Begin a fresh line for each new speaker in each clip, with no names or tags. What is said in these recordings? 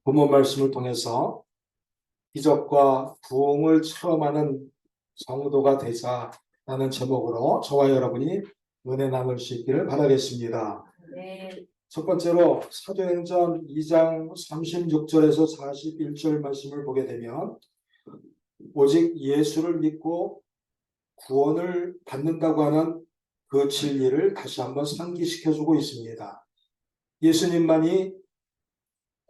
부모 말씀을 통해서 기적과 부흥을 체험하는 성도가 되자라는 제목으로 저와 여러분이 은혜 나눌 수 있기를 바라겠습니다.
네.
첫 번째로 사도행전 2장 36절에서 41절 말씀을 보게 되면 오직 예수를 믿고 구원을 받는다고 하는 그 진리를 다시 한번 상기시켜주고 있습니다. 예수님만이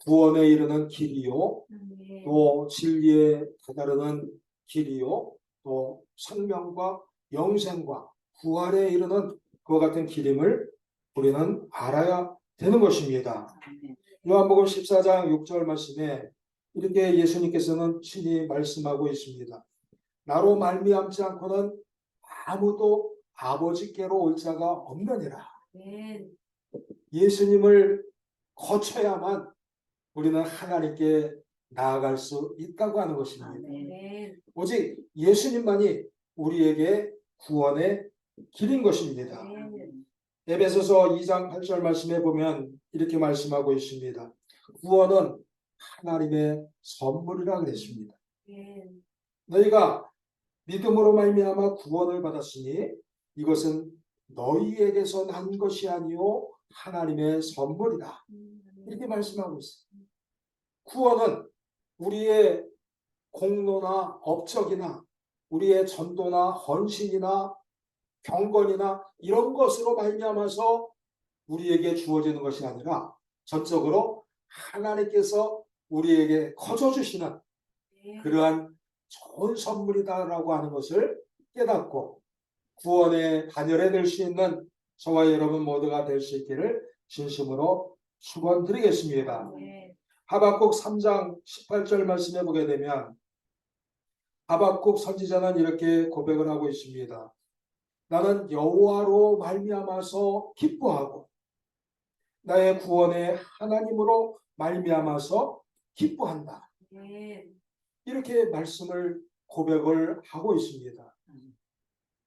구원에 이르는 길이요,
네.
또 진리에 다다르는 길이요, 또 생명과 영생과 부활에 이르는 그와 같은 길임을 우리는 알아야 되는 것입니다. 요한복음 14장 6절 말씀에 이렇게 예수님께서는 친히 말씀하고 있습니다. 나로 말미암지 않고는 아무도 아버지께로 올 자가 없느니라.
네.
예수님을 거쳐야만 우리는 하나님께 나아갈 수 있다고 하는 것입니다.
네.
오직 예수님만이 우리에게 구원의 길인 것입니다.
네.
에베소서 2장 8절 말씀에 보면 이렇게 말씀하고 있습니다. 구원은 하나님의 선물이라 그랬습니다.
네.
너희가 믿음으로 말미암아 구원을 받았으니 이것은 너희에게서 난 것이 아니요 하나님의 선물이다. 이렇게 말씀하고 있습니다. 구원은 우리의 공로나 업적이나 우리의 전도나 헌신이나 경건이나 이런 것으로 말미암아서 우리에게 주어지는 것이 아니라 전적으로 하나님께서 우리에게 거저 주시는 그러한 좋은 선물이다라고 하는 것을 깨닫고 구원의 단열에 될 수 있는 저와 여러분 모두가 될 수 있기를 진심으로 축원드리겠습니다.
네.
하박국 3장 18절 말씀해 보게 되면 하박국 선지자는 이렇게 고백을 하고 있습니다. 나는 여호와로 말미암아서 기뻐하고 나의 구원의 하나님으로 말미암아서 기뻐한다.
네.
이렇게 말씀을 고백을 하고 있습니다.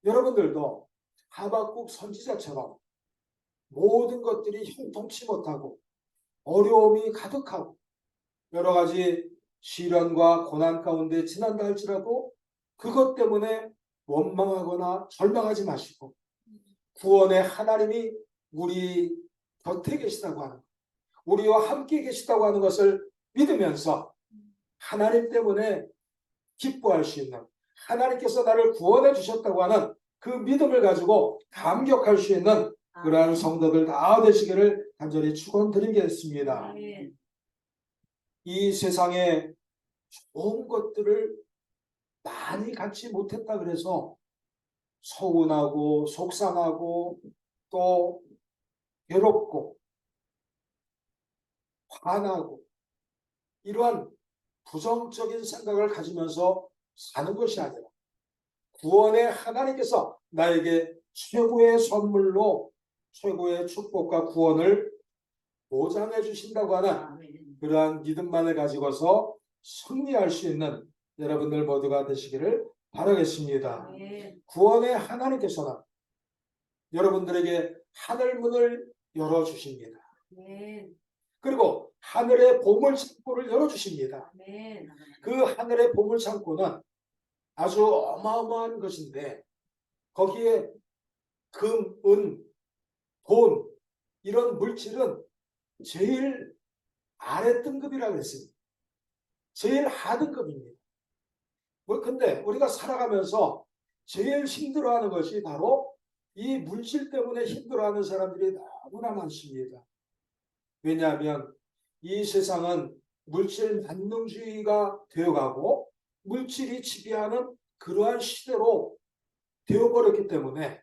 여러분들도 하박국 선지자처럼 모든 것들이 형통치 못하고 어려움이 가득하고 여러 가지 시련과 고난 가운데 지난다 할지라도 그것 때문에 원망하거나 절망하지 마시고 구원의 하나님이 우리 곁에 계시다고 하는 것, 우리와 함께 계시다고 하는 것을 믿으면서 하나님 때문에 기뻐할 수 있는 하나님께서 나를 구원해 주셨다고 하는 그 믿음을 가지고 감격할 수 있는 그러한 성도들 다 되시기를 간절히 축원드리겠습니다.
네.
이 세상에 좋은 것들을 많이 갖지 못했다 그래서 서운하고 속상하고 또 괴롭고 화나고 이러한 부정적인 생각을 가지면서 사는 것이 아니라 구원의 하나님께서 나에게 최고의 선물로 최고의 축복과 구원을 보장해 주신다고 하는 그러한 믿음만을 가지고서 승리할 수 있는 여러분들 모두가 되시기를 바라겠습니다.
네.
구원의 하나님께서는 여러분들에게 하늘 문을 열어주십니다.
네.
그리고 하늘의 보물 창고를 열어주십니다.
네.
그 하늘의 보물 창고는 아주 어마어마한 것인데 거기에 금, 은, 돈 이런 물질은 제일 아래 등급이라고 그랬습니다. 제일 하등급입니다. 근데 우리가 살아가면서 제일 힘들어하는 것이 바로 이 물질 때문에 힘들어하는 사람들이 너무나 많습니다. 왜냐하면 이 세상은 물질 만능주의가 되어가고 물질이 지배하는 그러한 시대로 되어버렸기 때문에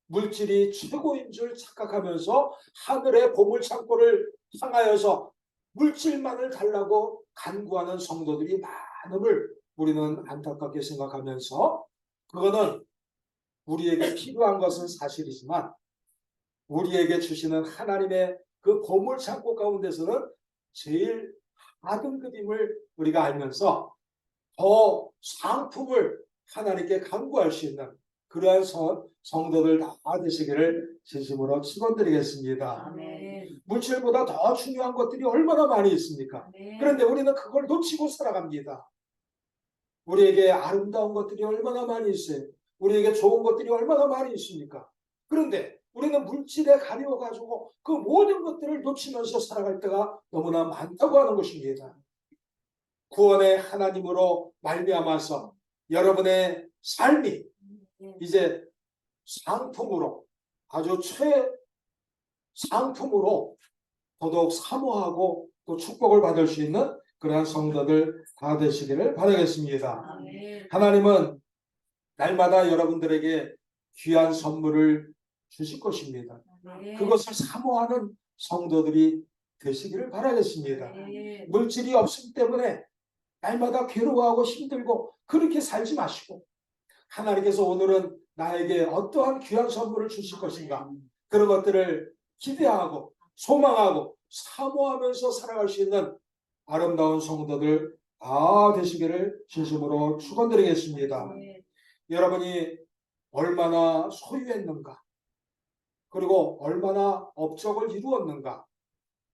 물질이 최고인 줄 착각하면서 하늘의 보물 창고를 향하여서 물질만을 달라고 간구하는 성도들이 많음을 우리는 안타깝게 생각하면서 그거는 우리에게 필요한 것은 사실이지만 우리에게 주시는 하나님의 그 보물 창고 가운데서는 제일 하등급임을 우리가 알면서 더 상품을 하나님께 간구할 수 있는 그러한 성도들 다 되시기를 진심으로 축원드리겠습니다.
네.
물질보다 더 중요한 것들이 얼마나 많이 있습니까?
아멘.
그런데 우리는 그걸 놓치고 살아갑니다. 우리에게 아름다운 것들이 얼마나 많이 있어요. 우리에게 좋은 것들이 얼마나 많이 있습니까? 그런데 우리는 물질에 가려가지고 그 모든 것들을 놓치면서 살아갈 때가 너무나 많다고 하는 것입니다. 구원의 하나님으로 말미암아서 여러분의 삶이
아멘.
이제 상품으로, 아주 최상품으로 더더욱 사모하고 또 축복을 받을 수 있는 그러한 성도들 다 되시기를 바라겠습니다.
아멘.
하나님은 날마다 여러분들에게 귀한 선물을 주실 것입니다.
아멘.
그것을 사모하는 성도들이 되시기를 바라겠습니다.
아멘.
물질이 없음 때문에 날마다 괴로워하고 힘들고 그렇게 살지 마시고, 하나님께서 오늘은 나에게 어떠한 귀한 선물을 주실 것인가, 그런 것들을 기대하고 소망하고 사모하면서 살아갈 수 있는 아름다운 성도들 다 되시기를 진심으로 축원드리겠습니다.
아멘.
여러분이 얼마나 소유했는가, 그리고 얼마나 업적을 이루었는가,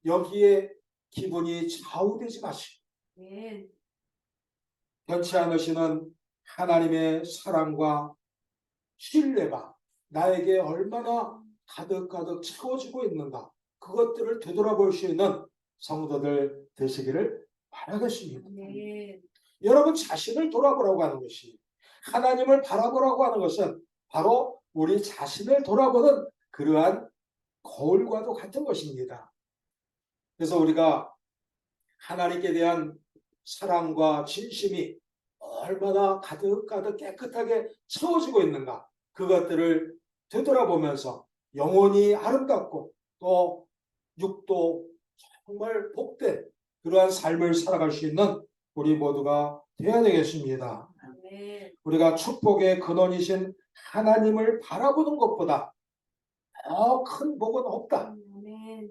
여기에 기분이 좌우되지 마시고
아멘.
변치 않으시는 하나님의 사랑과 신뢰가 나에게 얼마나 가득가득 채워지고 있는가, 그것들을 되돌아볼 수 있는 성도들 되시기를 바라겠습니다.
아멘.
여러분 자신을 돌아보라고 하는 것이, 하나님을 바라보라고 하는 것은 바로 우리 자신을 돌아보는 그러한 거울과도 같은 것입니다. 그래서 우리가 하나님께 대한 사랑과 진심이 얼마나 가득가득 깨끗하게 채워지고 있는가, 그것들을 되돌아보면서 영혼이 아름답고 또 육도 정말 복된 그러한 삶을 살아갈 수 있는 우리 모두가 되어야 되겠습니다.
아멘.
우리가 축복의 근원이신 하나님을 바라보는 것보다 더 큰 복은 없다,
아멘.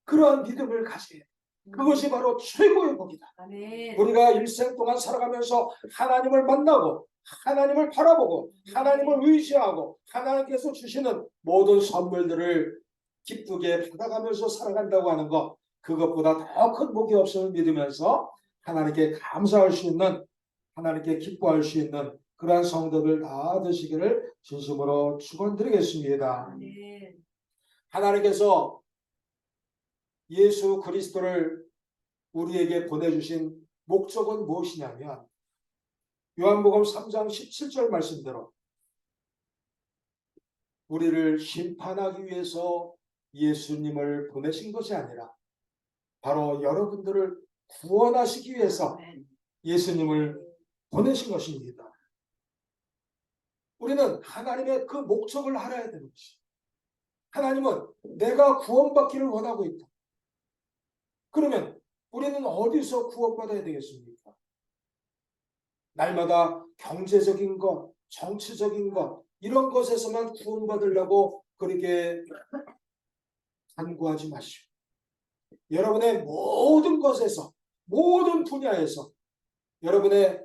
그러한 믿음을 가져야 해. 그것이 바로 최고의 복이다.
아멘.
우리가 일생 동안 살아가면서 하나님을 만나고 하나님을 바라보고 하나님을 의지하고 하나님께서 주시는 모든 선물들을 기쁘게 받아가면서 살아간다고 하는 것, 그것보다 더 큰 복이 없음을 믿으면서 하나님께 감사할 수 있는, 하나님께 기뻐할 수 있는 그러한 성도들 다 되시기를 진심으로 축원드리겠습니다.
아멘.
하나님께서 예수 그리스도를 우리에게 보내주신 목적은 무엇이냐면, 요한복음 3장 17절 말씀대로 우리를 심판하기 위해서 예수님을 보내신 것이 아니라 바로 여러분들을 구원하시기 위해서 예수님을 보내신 것입니다. 우리는 하나님의 그 목적을 알아야 되는 것이, 하나님은 내가 구원받기를 원하고 있다. 그러면 우리는 어디서 구원받아야 되겠습니까? 날마다 경제적인 것, 정치적인 것, 이런 것에서만 구원받으려고 그렇게 간구하지 마시고, 여러분의 모든 것에서, 모든 분야에서, 여러분의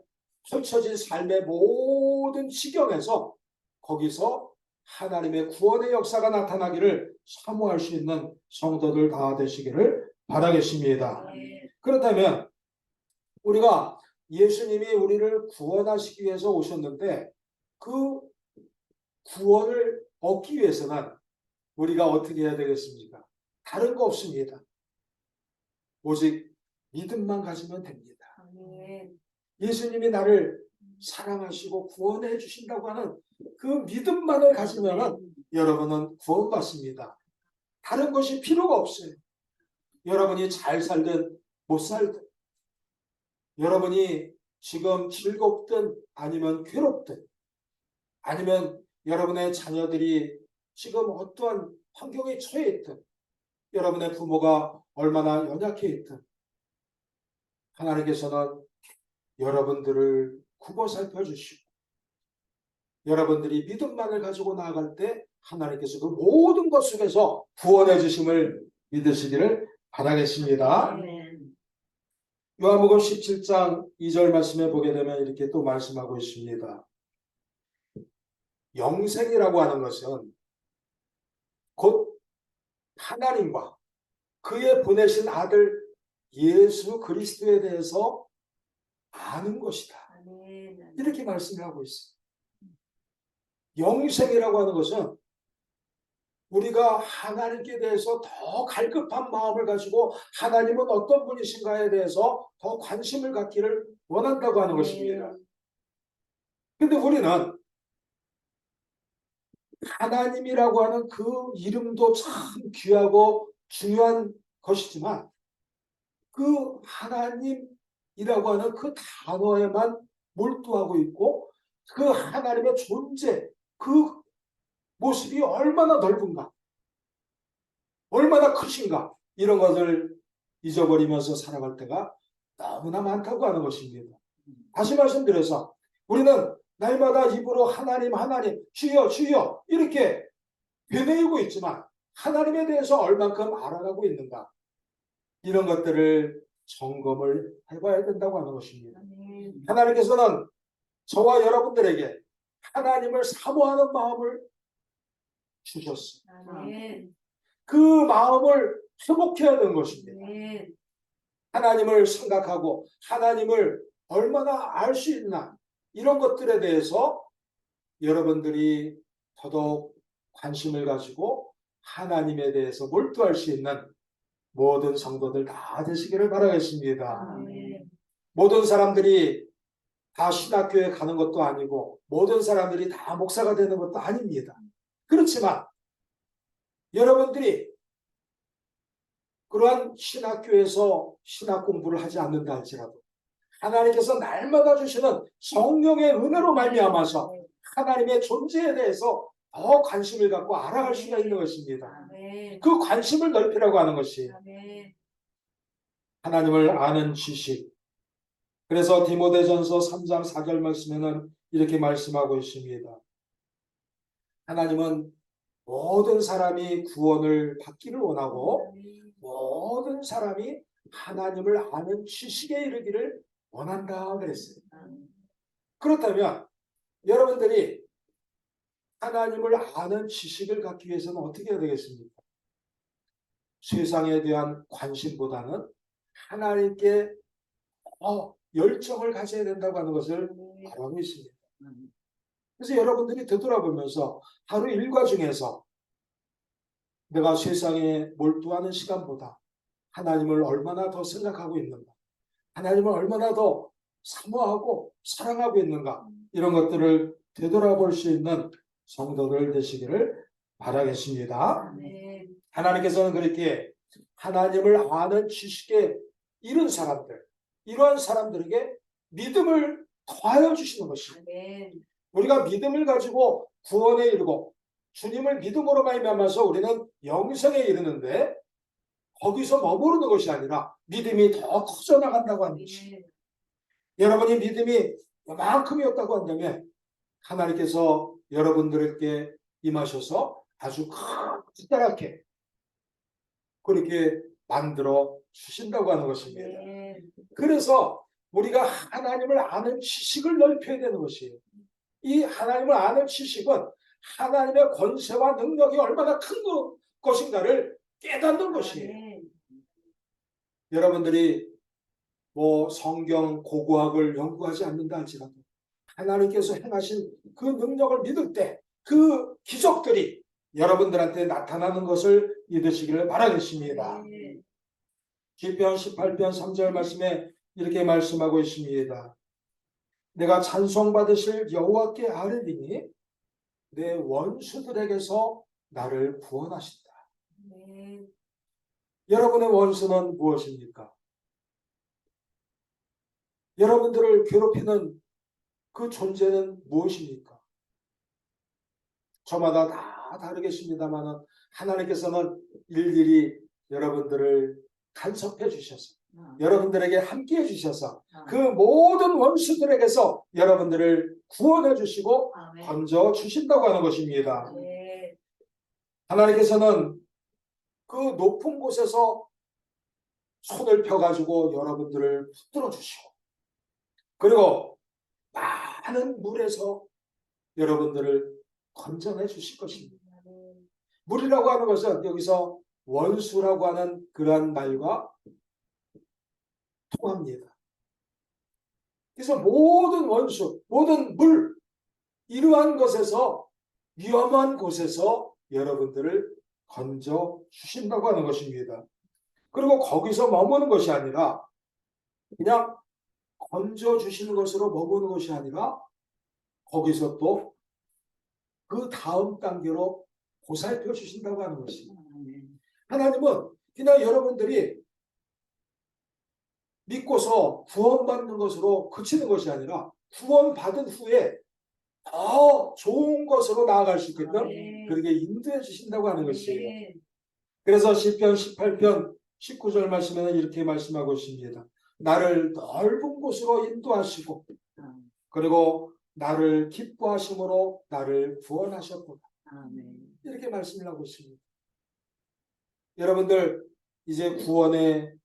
펼쳐진 삶의 모든 지경에서 거기서 하나님의 구원의 역사가 나타나기를 사모할 수 있는 성도들 다 되시기를 바라겠습니다.
아멘.
그렇다면 우리가 예수님이 우리를 구원하시기 위해서 오셨는데, 그 구원을 얻기 위해서는 우리가 어떻게 해야 되겠습니까? 다른 거 없습니다. 오직 믿음만 가지면 됩니다.
아멘.
예수님이 나를 사랑하시고 구원해 주신다고 하는 그 믿음만을 가지면 여러분은 구원받습니다. 다른 것이 필요가 없어요. 여러분이 잘 살든 못 살든, 여러분이 지금 즐겁든 아니면 괴롭든, 아니면 여러분의 자녀들이 지금 어떠한 환경에 처해 있든, 여러분의 부모가 얼마나 연약해 있든, 하나님께서는 여러분들을 굽어 살펴주시고, 여러분들이 믿음만을 가지고 나아갈 때 하나님께서 그 모든 것 속에서 구원해 주심을 믿으시기를 바라겠습니다.
아멘.
요한복음 17장 2절 말씀에 보게 되면 이렇게 또 말씀하고 있습니다. 영생이라고 하는 것은 곧 하나님과 그의 보내신 아들 예수 그리스도에 대해서 아는 것이다.
아멘.
이렇게 말씀하고 있어요. 영생이라고 하는 것은 우리가 하나님께 대해서 더 갈급한 마음을 가지고 하나님은 어떤 분이신가에 대해서 더 관심을 갖기를 원한다고 하는 것입니다. 근데 우리는 하나님이라고 하는 그 이름도 참 귀하고 중요한 것이지만 그 하나님이라고 하는 그 단어에만 몰두하고 있고 그 하나님의 존재, 그 모습이 얼마나 넓은가, 얼마나 크신가 이런 것을 잊어버리면서 살아갈 때가 너무나 많다고 하는 것입니다. 다시 말씀드려서 우리는 날마다 입으로 하나님 하나님 주여 주여 이렇게 되뇌이고 있지만 하나님에 대해서 얼만큼 알아가고 있는가 이런 것들을 점검을 해봐야 된다고 하는 것입니다.
아멘.
하나님께서는 저와 여러분들에게 하나님을 사모하는 마음을 주셨어요.
아멘.
그 마음을 회복해야 되는 것입니다.
아멘.
하나님을 생각하고 하나님을 얼마나 알 수 있나 이런 것들에 대해서 여러분들이 더더욱 관심을 가지고 하나님에 대해서 몰두할 수 있는 모든 성도들 다 되시기를 바라겠습니다.
아멘.
모든 사람들이 다 신학교에 가는 것도 아니고 모든 사람들이 다 목사가 되는 것도 아닙니다. 그렇지만 여러분들이 그러한 신학교에서 신학 공부를 하지 않는다 할지라도 하나님께서 날마다 주시는 성령의 은혜로 말미암아서 하나님의 존재에 대해서 더 관심을 갖고 알아갈 수가 있는 것입니다.
아멘.
그 관심을 넓히라고 하는 것이
아멘.
하나님을 아는 지식. 그래서 디모데전서 3장 4절 말씀에는 이렇게 말씀하고 있습니다. 하나님은 모든 사람이 구원을 받기를 원하고 모든 사람이 하나님을 아는 지식에 이르기를 원한다 그랬어요. 그렇다면 여러분들이 하나님을 아는 지식을 갖기 위해서는 어떻게 해야 되겠습니까? 세상에 대한 관심보다는 하나님께 열정을 가져야 된다고 하는 것을 말하고 있습니다. 그래서 여러분들이 되돌아보면서 하루 일과 중에서 내가 세상에 몰두하는 시간보다 하나님을 얼마나 더 생각하고 있는가, 하나님을 얼마나 더 사모하고 사랑하고 있는가 이런 것들을 되돌아볼 수 있는 성도들 되시기를 바라겠습니다.
아멘.
하나님께서는 그렇게 하나님을 아는 지식에 이른 사람들, 이러한 사람들에게 믿음을 더하여 주시는 것입니다.
아멘.
우리가 믿음을 가지고 구원에 이르고 주님을 믿음으로 말미암아서 우리는 영생에 이르는데 거기서 머무르는 것이 아니라 믿음이 더 커져 나간다고 하는 것입니다.
아멘.
여러분이 믿음이 이만큼이었다고 한다면 하나님께서 여러분들에게 임하셔서 아주 커다랗게 그렇게 만들어 주신다고 하는 것입니다.
아멘.
그래서 우리가 하나님을 아는 지식을 넓혀야 되는 것이에요. 이 하나님을 아는 지식은 하나님의 권세와 능력이 얼마나 큰 것인가를 깨닫는 것이에요.
아멘.
여러분들이 성경 고고학을 연구하지 않는다 할지라도 하나님께서 행하신 그 능력을 믿을 때 그 기적들이 여러분들한테 나타나는 것을 믿으시기를 바라겠습니다.
아멘.
시편 18편 3절 말씀에 이렇게 말씀하고 있습니다. 내가 찬송받으실 여호와께 아뢰리니 내 원수들에게서 나를 구원하신다.
아멘.
여러분의 원수는 무엇입니까? 여러분들을 괴롭히는 그 존재는 무엇입니까? 저마다 다 다르겠습니다만 하나님께서는 일일이 여러분들을 간섭해 주셔서 여러분들에게 함께 해 주셔서 그 모든 원수들에게서 여러분들을 구원해 주시고
아멘.
건져 주신다고 하는 것입니다.
아멘.
하나님께서는 그 높은 곳에서 손을 펴가지고 여러분들을 붙들어 주시고 그리고 많은 물에서 여러분들을 건져내 주실 것입니다. 물이라고 하는 것은 여기서 원수라고 하는 그러한 말과 통합니다. 그래서 모든 원수, 모든 물, 이러한 것에서, 위험한 곳에서 여러분들을 건져 주신다고 하는 것입니다. 그리고 거기서 머무는 것이 아니라 그냥 건져 주시는 것으로 머무는 것이 아니라 거기서 또 그 다음 단계로 보살펴 주신다고 하는 것입니다. 하나님은 그냥 여러분들이 믿고서 구원받는 것으로 그치는 것이 아니라 구원받은 후에 더 좋은 것으로 나아갈 수 있거든 그렇게 인도해 주신다고 하는 것이에요. 그래서 시편 18편 19절 말씀에는 이렇게 말씀하고 있습니다. 나를 넓은 곳으로 인도하시고 그리고 나를 기뻐하심으로 나를 구원하셨구나. 이렇게 말씀을 하고 있습니다. 여러분들 이제 구원의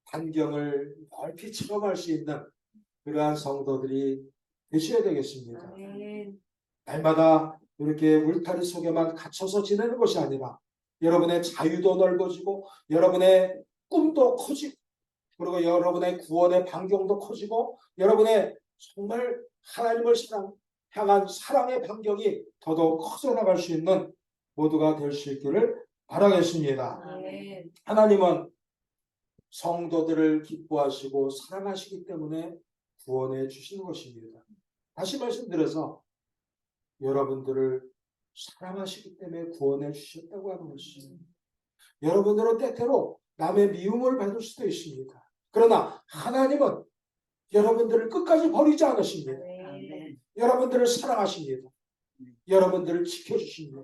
환경을 넓히 체험할 수 있는 그러한 성도들이 되셔야 되겠습니다. 날마다 이렇게 울타리 속에만 갇혀서 지내는 것이 아니라 여러분의 자유도 넓어지고 여러분의 꿈도 커지고 그리고 여러분의 구원의 반경도 커지고 여러분의 정말 하나님을 향한 사랑의 반경이 더더욱 커져나갈 수 있는 모두가 될 수 있기를 바라겠습니다. 하나님은 성도들을 기뻐하시고 사랑하시기 때문에 구원해 주시는 것입니다. 다시 말씀드려서 여러분들을 사랑하시기 때문에 구원해 주셨다고 하는 것입니다. 여러분들은 때때로 남의 미움을 받을 수도 있습니다. 그러나 하나님은 여러분들을 끝까지 버리지 않으십니다. 여러분들을 사랑하십니다. 여러분들을 지켜주십니다.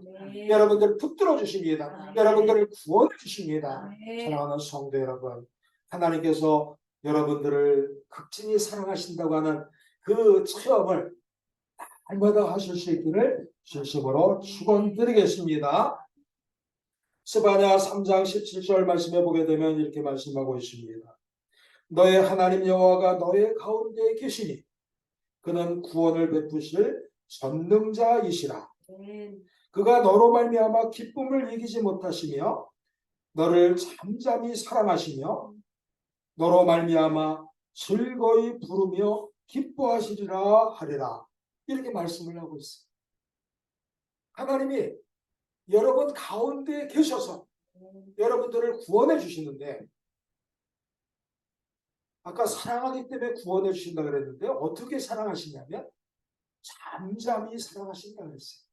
여러분들을 붙들어 주십니다. 여러분들을 구원해 주십니다. 사랑하는 성도 여러분, 하나님께서 여러분들을 극진히 사랑하신다고 하는 그 체험을 날마다 하실 수 있기를 진심으로 축원드리겠습니다. 스바냐 3장 17절 말씀해 보게 되면 이렇게 말씀하고 있습니다. 너의 하나님 여호와가 너의 가운데 계시니 그는 구원을 베푸실 전능자이시라. 그가 너로 말미암아 기쁨을 이기지 못하시며 너를 잠잠히 사랑하시며 너로 말미암아 즐거이 부르며 기뻐하시리라 하리라. 이렇게 말씀을 하고 있어요. 하나님이 여러분 가운데 계셔서 여러분들을 구원해 주시는데 아까 사랑하기 때문에 구원해 주신다 그랬는데 어떻게 사랑하시냐면 잠잠히 사랑하신다 그랬어요.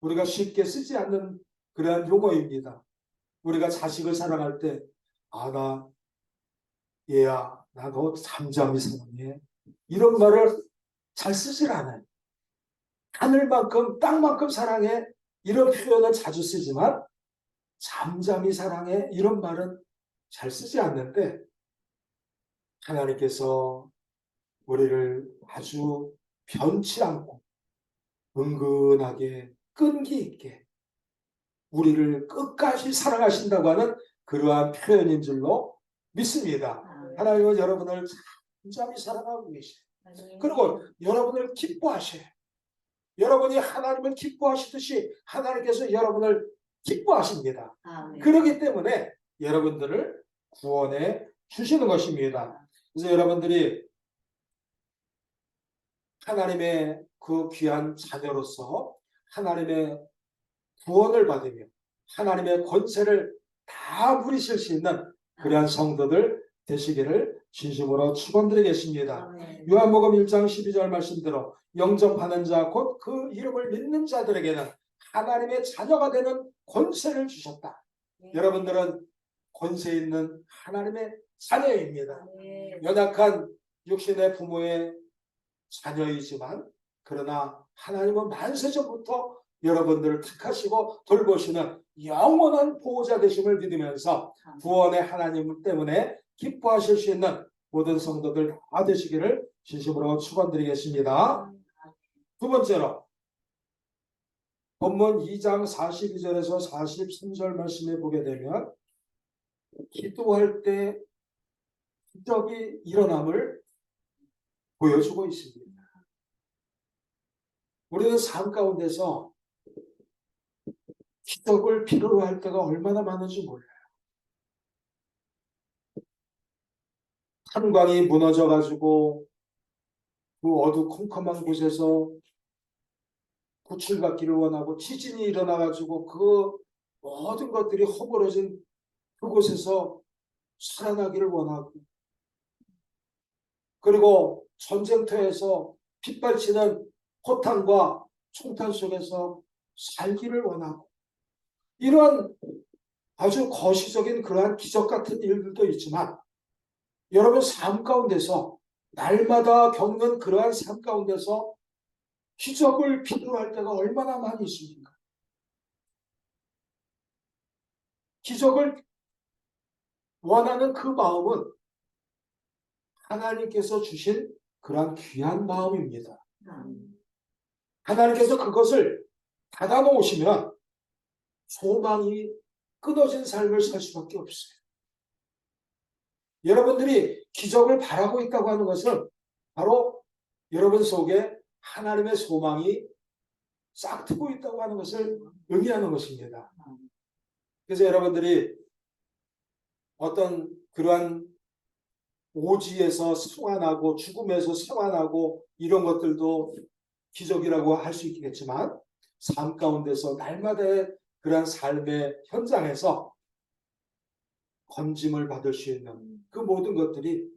우리가 쉽게 쓰지 않는 그러한 용어입니다. 우리가 자식을 사랑할 때 나 얘야 나 너 잠잠히 사랑해 이런 말을 잘 쓰질 않아요. 하늘만큼 땅만큼 사랑해 이런 표현은 자주 쓰지만 잠잠히 사랑해 이런 말은 잘 쓰지 않는데 하나님께서 우리를 아주 변치 않고 은근하게 끈기 있게 우리를 끝까지 사랑하신다고 하는 그러한 표현인 줄로 믿습니다. 하나님은 여러분을 잠잠히 사랑하고 계셔요. 그리고 여러분을 기뻐하셔요. 여러분이 하나님을 기뻐하시듯이 하나님께서 여러분을 기뻐하십니다. 그렇기 때문에 여러분들을 구원해 주시는 것입니다. 그래서 여러분들이 하나님의 그 귀한 자녀로서 하나님의 구원을 받으며 하나님의 권세를 다 누리실 수 있는 그러한 성도들 되시기를 진심으로 축원드리겠습니다. 요한복음 1장 12절 말씀대로 영접하는 자 곧 그 이름을 믿는 자들에게는 하나님의 자녀가 되는 권세를 주셨다. 여러분들은 권세 있는 하나님의 자녀입니다. 연약한 육신의 부모의 자녀이지만 그러나 하나님은 만세전부터 여러분들을 택하시고 돌보시는 영원한 보호자 되심을 믿으면서 구원의 하나님 때문에 기뻐하실 수 있는 모든 성도들 다 되시기를 진심으로 축원드리겠습니다. 두 번째로 본문 2장 42절에서 43절 말씀에 보게 되면 기도할 때 기적이 일어남을 보여주고 있습니다. 우리는 삶 가운데서 기적을 필요로 할 때가 얼마나 많은지 몰라요. 탄광이 무너져 가지고 그 어두컴컴한 곳에서 구출받기를 원하고, 지진이 일어나 가지고 그 모든 것들이 허물어진 그곳에서 살아나기를 원하고, 그리고 전쟁터에서 빗발치는 포탄과 총탄 속에서 살기를 원하고, 이러한 아주 거시적인 그러한 기적 같은 일들도 있지만, 여러분 삶 가운데서 날마다 겪는 그러한 삶 가운데서 기적을 필요할 때가 얼마나 많이 있습니까? 기적을 원하는 그 마음은 하나님께서 주신 그러한 귀한 마음입니다. 하나님께서 그것을 닫아놓으시면 소망이 끊어진 삶을 살 수밖에 없어요. 여러분들이 기적을 바라고 있다고 하는 것은 바로 여러분 속에 하나님의 소망이 싹트고 있다고 하는 것을 의미하는 것입니다. 그래서 여러분들이 어떤 그러한 오지에서 생환하고 죽음에서 생환하고 이런 것들도 기적이라고 할 수 있겠지만, 삶 가운데서 날마다의 그러한 삶의 현장에서 건짐을 받을 수 있는 그 모든 것들이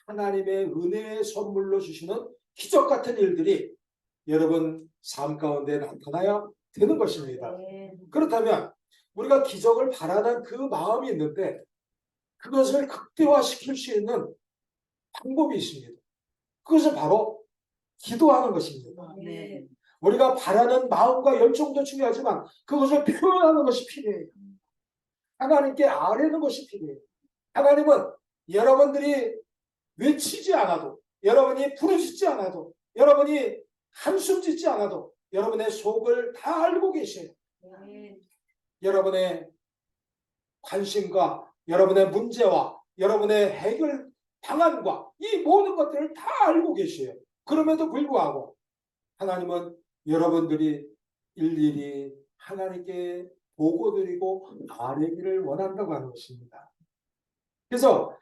하나님의 은혜의 선물로 주시는 기적 같은 일들이 여러분 삶 가운데 나타나야 되는 것입니다. 그렇다면 우리가 기적을 바라는 그 마음이 있는데, 그것을 극대화시킬 수 있는 방법이 있습니다. 그것은 바로 기도하는 것입니다. 우리가 바라는 마음과 열정도 중요하지만 그것을 표현하는 것이 필요해요. 하나님께 아뢰는 것이 필요해요. 하나님은 여러분들이 외치지 않아도, 여러분이 부르짖지 않아도, 여러분이 한숨 짓지 않아도 여러분의 속을 다 알고 계셔요. 여러분의 관심과 여러분의 문제와 여러분의 해결 방안과 이 모든 것들을 다 알고 계셔요. 그럼에도 불구하고 하나님은 여러분들이 일일이 하나님께 보고드리고 아뢰기를 원한다고 하는 것입니다. 그래서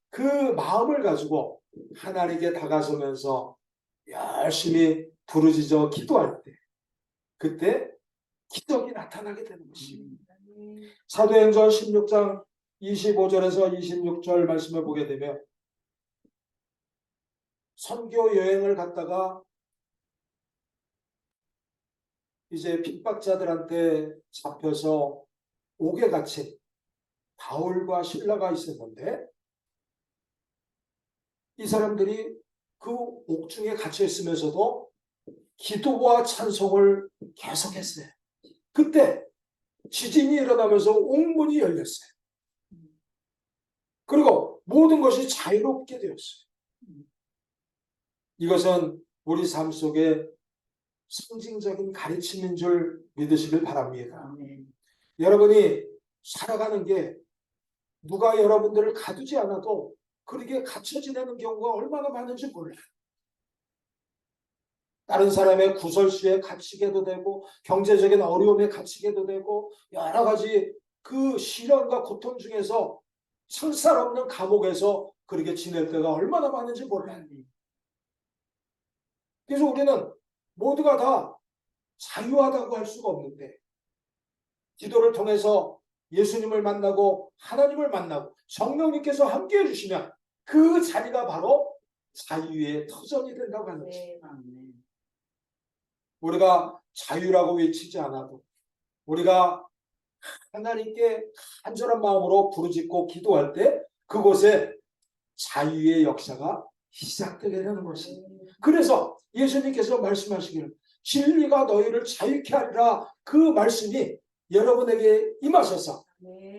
그 마음을 가지고 하나님께 다가서면서 열심히 부르짖어 기도할 때, 그때 기적이 나타나게 되는 것입니다. 사도행전 16장 25절에서 26절 말씀을 보게 되면, 선교 여행을 갔다가 이제 핍박자들한테 잡혀서 옥에 갇힌 바울과 실라가 있었는데, 이 사람들이 그 옥중에 갇혀 있으면서도 기도와 찬송을 계속했어요. 그때 지진이 일어나면서 옥문이 열렸어요. 그리고 모든 것이 자유롭게 되었어요. 이것은 우리 삶 속에 상징적인 가르침인 줄 믿으시길 바랍니다. 여러분이 살아가는 게 누가 여러분들을 가두지 않아도 그렇게 갇혀 지내는 경우가 얼마나 많은지 몰라요. 다른 사람의 구설수에 갇히게도 되고, 경제적인 어려움에 갇히게도 되고, 여러 가지 그 시련과 고통 중에서 상살 없는 감옥에서 그렇게 지낼 때가 얼마나 많은지 몰라요. 그래서 우리는 모두가 다 자유하다고 할 수가 없는데, 기도를 통해서 예수님을 만나고 하나님을 만나고 성령님께서 함께해 주시면 그 자리가 바로 자유의 터전이 된다고 하는 것입니다. 우리가 자유라고 외치지 않아도, 우리가 하나님께 간절한 마음으로 부르짖고 기도할 때 그곳에 자유의 역사가 시작되게 되는 것입니다. 그래서 예수님께서 말씀하시기를 진리가 너희를 자유케 하리라, 그 말씀이 여러분에게 임하셔서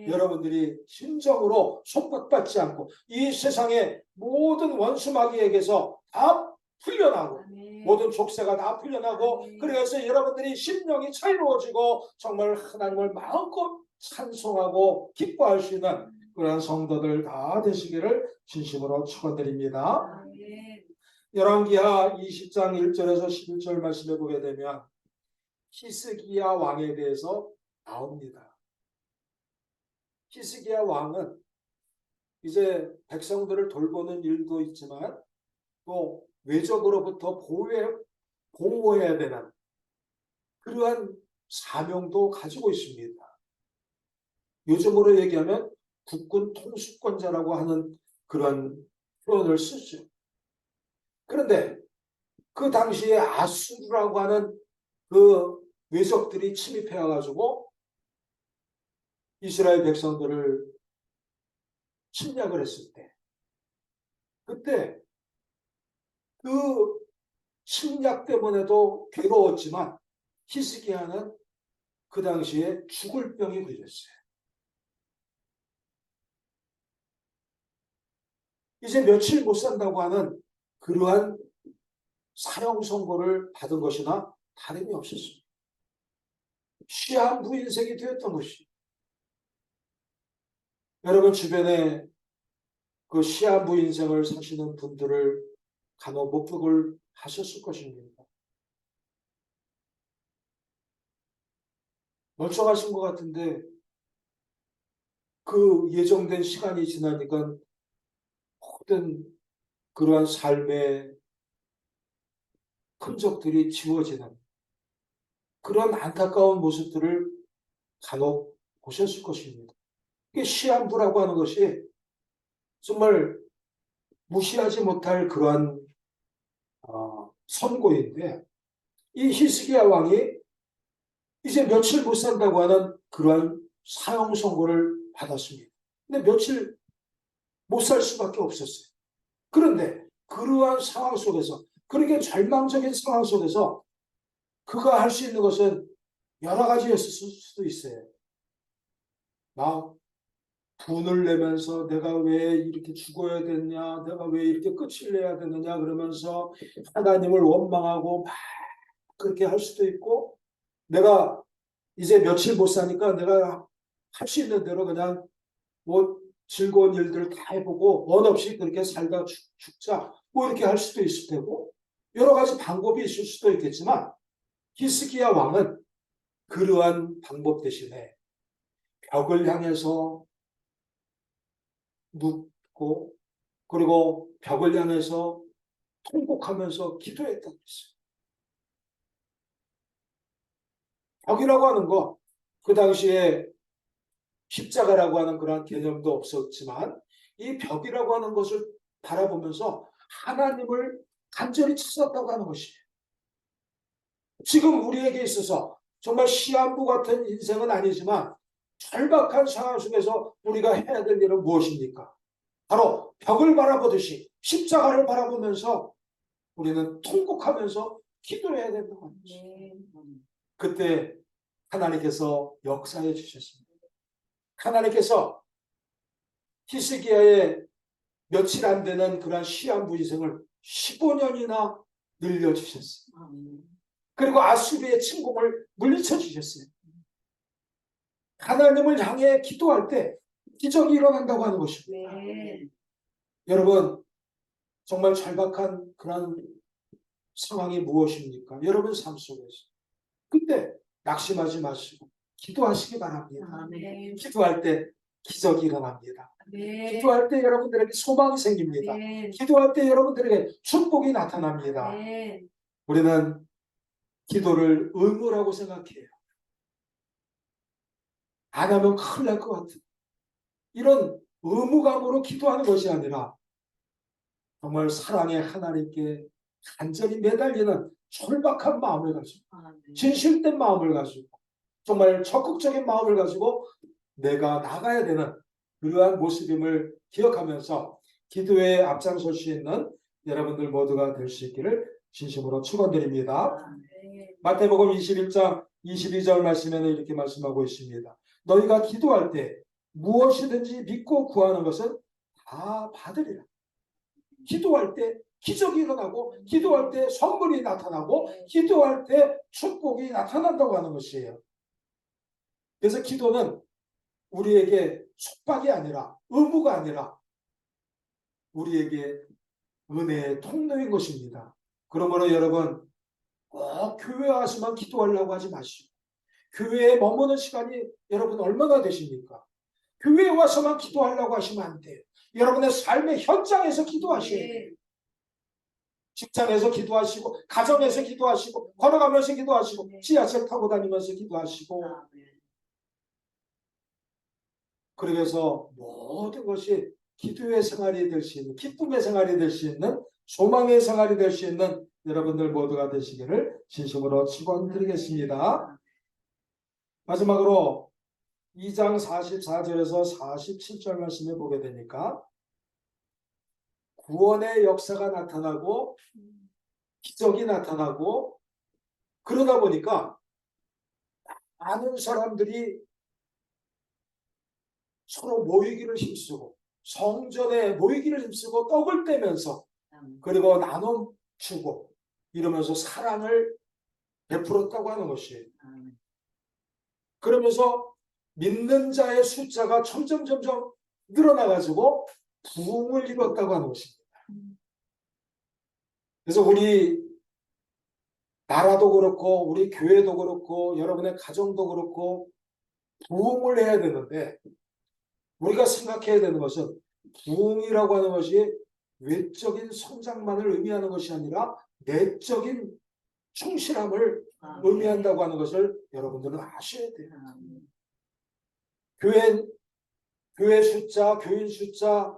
여러분들이 진정으로 속박받지 않고 이 세상의 모든 원수마귀에게서 다 풀려나고 모든 족쇄가 다 풀려나고, 그래서 여러분들이 심령이 자유로워지고 정말 하나님을 마음껏 찬송하고 기뻐할 수 있는 그런 성도들 다 되시기를 진심으로 축원드립니다. 열왕기하 20장 1절에서 11절 말씀을 보게 되면 히스기야 왕에 대해서 나옵니다. 히스기야 왕은 이제 백성들을 돌보는 일도 있지만 또 외적으로부터 보호해야 되는 그러한 사명도 가지고 있습니다. 요즘으로 얘기하면 국군 통수권자라고 하는 그런 표현을 쓰죠. 그런데 그 당시에 아수르라고 하는 그 외적들이 침입해 가지고 이스라엘 백성들을 침략을 했을 때, 그때 그 침략 때문에도 괴로웠지만 히스기야는 그 당시에 죽을 병이 걸렸어요. 이제 며칠 못 산다고 하는 그러한 사형 선고를 받은 것이나 다름이 없었습니다. 시한부 인생이 되었던 것이. 여러분 주변에 그 시한부 인생을 사시는 분들을 간혹 목격을 하셨을 것입니다. 멀쩡하신 것 같은데 그 예정된 시간이 지나니까 모든 그러한 삶의 흔적들이 지워지는 그런 안타까운 모습들을 간혹 보셨을 것입니다. 이게 시한부라고 하는 것이 정말 무시하지 못할 그러한 선고인데, 이 히스기야 왕이 이제 며칠 못 산다고 하는 그러한 사형 선고를 받았습니다. 근데 며칠 못 살 수밖에 없었어요. 그런데 그러한 상황 속에서, 그렇게 절망적인 상황 속에서 그가 할 수 있는 것은 여러 가지였을 수도 있어요. 막 분을 내면서 내가 왜 이렇게 죽어야 됐냐, 내가 왜 이렇게 끝을 내야 되느냐 그러면서 하나님을 원망하고 막 그렇게 할 수도 있고, 내가 이제 며칠 못 사니까 내가 할 수 있는 대로 그냥 뭐 즐거운 일들 다 해보고 원 없이 그렇게 살다 죽자, 뭐 이렇게 할 수도 있을 테고, 여러 가지 방법이 있을 수도 있겠지만 히스기야 왕은 그러한 방법 대신에 벽을 향해서 눕고, 그리고 벽을 향해서 통곡하면서 기도했다고 했어요. 벽이라고 하는 거, 그 당시에 십자가라고 하는 그런 개념도 없었지만 이 벽이라고 하는 것을 바라보면서 하나님을 간절히 찾았다고 하는 것이에요. 지금 우리에게 있어서 정말 시한부 같은 인생은 아니지만 절박한 상황 속에서 우리가 해야 될 일은 무엇입니까? 바로 벽을 바라보듯이 십자가를 바라보면서 우리는 통곡하면서 기도해야 된다고 하는 것이에요.
네.
그때 하나님께서 역사해 주셨습니다. 하나님께서 히스기야의 며칠 안 되는 그러한 시한부 인생을 15년이나 늘려주셨어요. 그리고 아수르의 침공을 물리쳐 주셨어요. 하나님을 향해 기도할 때 기적이 일어난다고 하는 것입니다.
네.
여러분, 정말 절박한 그런 상황이 무엇입니까? 여러분 삶 속에서. 그때 낙심하지 마시고 기도하시기 바랍니다.
네.
기도할 때 기적이 일어납니다.
네.
기도할 때 여러분들에게 소망이 생깁니다.
네.
기도할 때 여러분들에게 축복이 나타납니다.
네.
우리는 기도를 의무라고 생각해요. 안 하면 큰일 날 것 같은 이런 의무감으로 기도하는 것이 아니라 정말 사랑의 하나님께 간절히 매달리는 절박한 마음을 가지고,
네.
진실된 마음을 가지고, 정말 적극적인 마음을 가지고 내가 나가야 되는 그러한 모습임을 기억하면서 기도에 앞장설 수 있는 여러분들 모두가 될 수 있기를 진심으로 축원드립니다.
네.
마태복음 21장 22절 말씀에는 이렇게 말씀하고 있습니다. 너희가 기도할 때 무엇이든지 믿고 구하는 것은 다 받으리라. 기도할 때 기적이 일어나고, 기도할 때 선물이 나타나고, 기도할 때 축복이 나타난다고 하는 것이에요. 그래서 기도는 우리에게 속박이 아니라, 의무가 아니라 우리에게 은혜의 통로인 것입니다. 그러므로 여러분, 꼭 교회 와서만 기도하려고 하지 마시고, 교회에 머무는 시간이 여러분 얼마나 되십니까? 교회에 와서만 기도하려고 하시면 안 돼요. 여러분의 삶의 현장에서 기도하셔야 돼요.
아멘.
직장에서 기도하시고, 가정에서 기도하시고, 걸어가면서 기도하시고, 지하철 타고 다니면서 기도하시고,
아멘.
그러면서 모든 것이 기도의 생활이 될 수 있는, 기쁨의 생활이 될 수 있는, 소망의 생활이 될 수 있는 여러분들 모두가 되시기를 진심으로 축원드리겠습니다. 마지막으로 2장 44절에서 47절 말씀을 보게 되니까 구원의 역사가 나타나고 기적이 나타나고 그러다 보니까 많은 사람들이 서로 모이기를 힘쓰고 성전에 모이기를 힘쓰고 떡을 떼면서 그리고 나눠 주고 이러면서 사랑을 베풀었다고 하는 것이에요. 그러면서 믿는 자의 숫자가 점점 늘어나가지고 부흥을 이뤘다고 하는 것입니다. 그래서 우리 나라도 그렇고 우리 교회도 그렇고 여러분의 가정도 그렇고 부흥을 해야 되는데 우리가 생각해야 되는 것은 부흥이라고 하는 것이 외적인 성장만을 의미하는 것이 아니라 내적인 충실함을 의미한다고 하는 것을 여러분들은 아셔야 돼요. 교회 숫자, 교인 숫자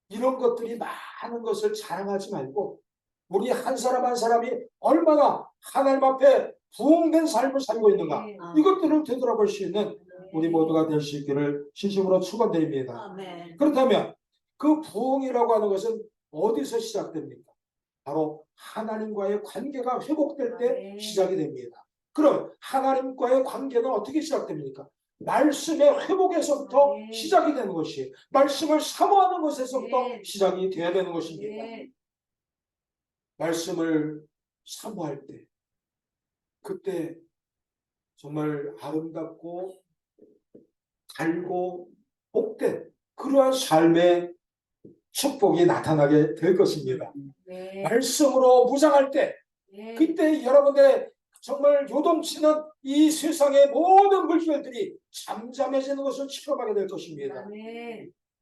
이런 것들이 많은 것을 자랑하지 말고 우리 한 사람 한 사람이 얼마나 하나님 앞에 부흥된 삶을 살고 있는가 이것들을 되돌아볼 수 있는 우리 모두가 될 수 있기를 진심으로 축원드립니다. 그렇다면 그 부흥이라고 하는 것은 어디서 시작됩니까? 바로 하나님과의 관계가 회복될 때 시작이 됩니다. 그럼 하나님과의 관계는 어떻게 시작됩니까? 말씀의 회복에서부터 시작이 되는 것이에요. 말씀을 사모하는 것에서부터 시작이 되어야 되는 것입니다. 말씀을 사모할 때 그때 정말 아름답고 달고 복된 그러한 삶의 축복이 나타나게 될 것입니다. 말씀으로 무장할 때 그때 여러분들의 정말 요동치는 이 세상의 모든 물결들이 잠잠해지는 것을 체험하게 될 것입니다.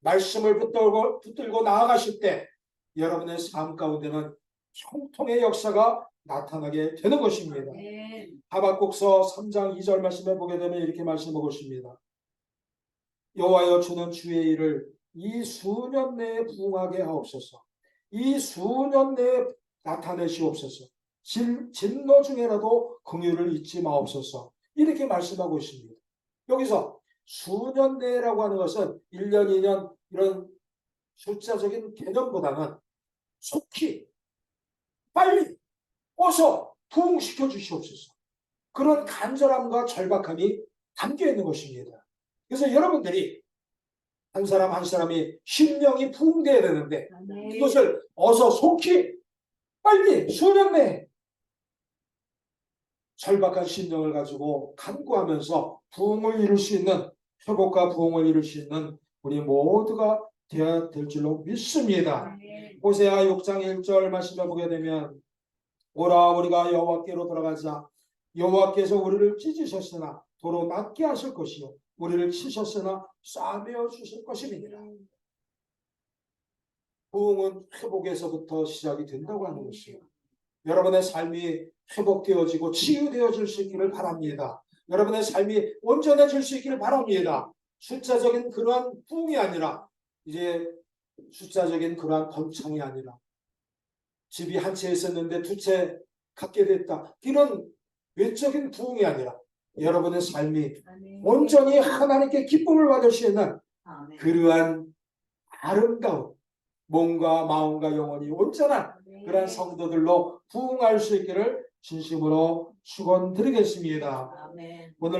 말씀을 붙들고 나아가실 때 여러분의 삶 가운데는 형통의 역사가 나타나게 되는 것입니다. 하박국서 3장 2절 말씀을 보게 되면 이렇게 말씀하고 있습니다. 여호와여 주는 주의 일을 이 수년 내에 부응하게 하옵소서. 이 수년 내에 나타내시옵소서. 진노 중에라도 긍휼을 잊지 마옵소서. 이렇게 말씀하고 있습니다. 여기서 수년 내라고 하는 것은 1년, 2년 이런 숫자적인 개념보다는 속히 빨리 어서 부흥시켜 주시옵소서. 그런 간절함과 절박함이 담겨 있는 것입니다. 그래서 여러분들이 한 사람 한 사람이 심령이 부흥되어야 되는데 그것을 어서 속히 빨리 수년 내에 절박한 심령을 가지고 간구하면서 부흥을 이룰 수 있는 회복과 부흥을 이룰 수 있는 우리 모두가 되어야 될 줄로 믿습니다. 호세아 6장 1절 말씀을 보게 되면 오라 우리가 여호와께로 돌아가자. 여호와께서 우리를 찢으셨으나 도로 낫게 하실 것이요 우리를 치셨으나 싸매어 주실 것입니다. 부흥은 회복에서부터 시작이 된다고 하는 것이요. 여러분의 삶이 회복되어지고 치유되어질 수 있기를 바랍니다. 여러분의 삶이 온전해질 수 있기를 바랍니다. 숫자적인 그러한 부흥이 아니라 이제 숫자적인 그러한 번창이 아니라 집이 한 채 있었는데 두 채 갖게 됐다. 이런 외적인 부흥이 아니라 여러분의 삶이 온전히 하나님께 기쁨을 받을 수 있는 그러한 아름다운 몸과 마음과 영혼이 온전한 그러한 성도들로 부흥할 수 있기를 진심으로 축원드리겠습니다. 오늘